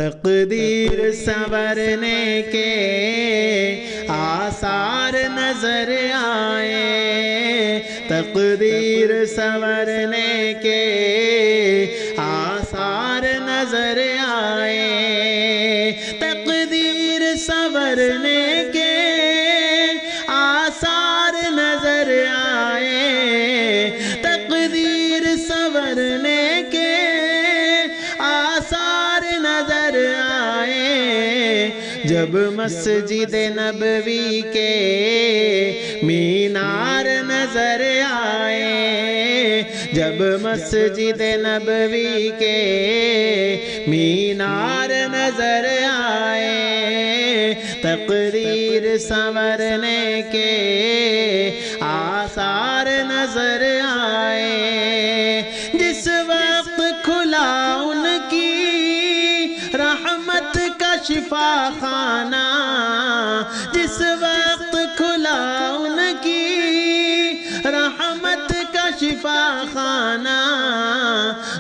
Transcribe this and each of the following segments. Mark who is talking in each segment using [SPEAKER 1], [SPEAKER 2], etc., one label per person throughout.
[SPEAKER 1] تقدیر سنورنے کے آثار نظر آئے، تقدیر سنورنے کے آثار نظر آئے، تقدیر سنورنے کے آثار نظر آئے، تقدیر سنورنے کے آثار نظر آئے، جب مسجد نبوی کے مینار نظر آئے، جب مسجد نبوی کے مینار نظر آئے، تقدیر سنورنے کے آثار نظر آئے، جس وقت کھلا ان کی رحمت کا شفا خانہ، جس وقت کھلا ان کی رحمت کا شفا خانہ،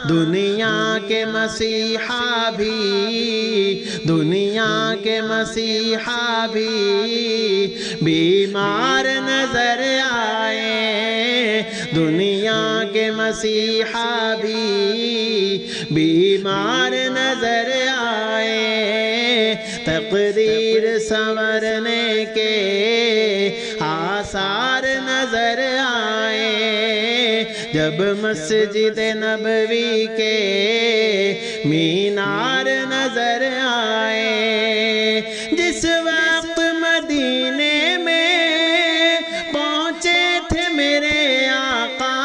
[SPEAKER 1] دنیا کے مسیحا بھی، دنیا کے مسیحا بھی بیمار نظر آئے، دنیا کے مسیحا بھی بیمار نظر آئے، تقدیر سنورنے کے آثار نظر آئے، جب مسجد نبوی کے مینار نظر آئے، جس وقت مدینے میں پہنچے تھے میرے آقا،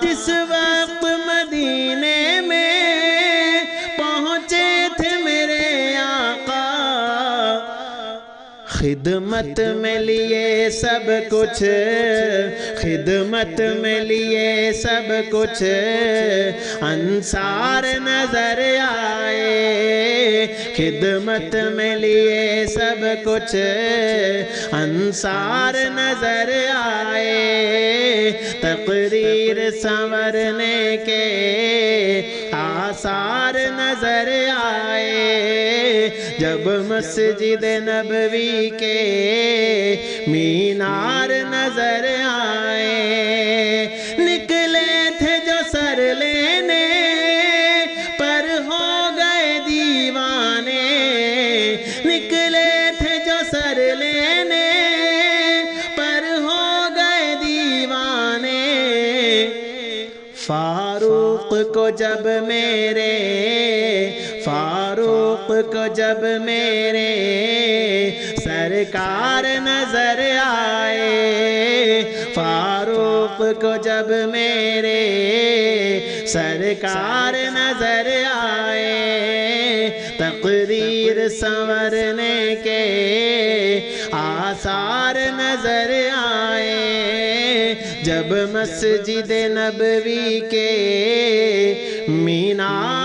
[SPEAKER 1] جس وقت مدینے میں پہنچے تھے میرے آقا، خدمت میں لیے سب کچھ، خدمت میں لیے سب کچھ انصار نظر آئے، خدمت میں لیے سب کچھ انصار نظر آئے، تقدیر سنورنے کے آثار نظر آئے، جب مسجد نبوی کے مینار نظر آئے، نکلے تھے جو سر لینے پر ہو گئے دیوانے، نکلے تھے جو سر لینے پر ہو گئے دیوانے، فاروق کو جب میرے، فاروق کو جب میرے سرکار نظر آئے، فاروق کو جب میرے سرکار نظر آئے، تقدیر سنورنے کے آثار نظر آئے، جب مسجد نبوی کے مینار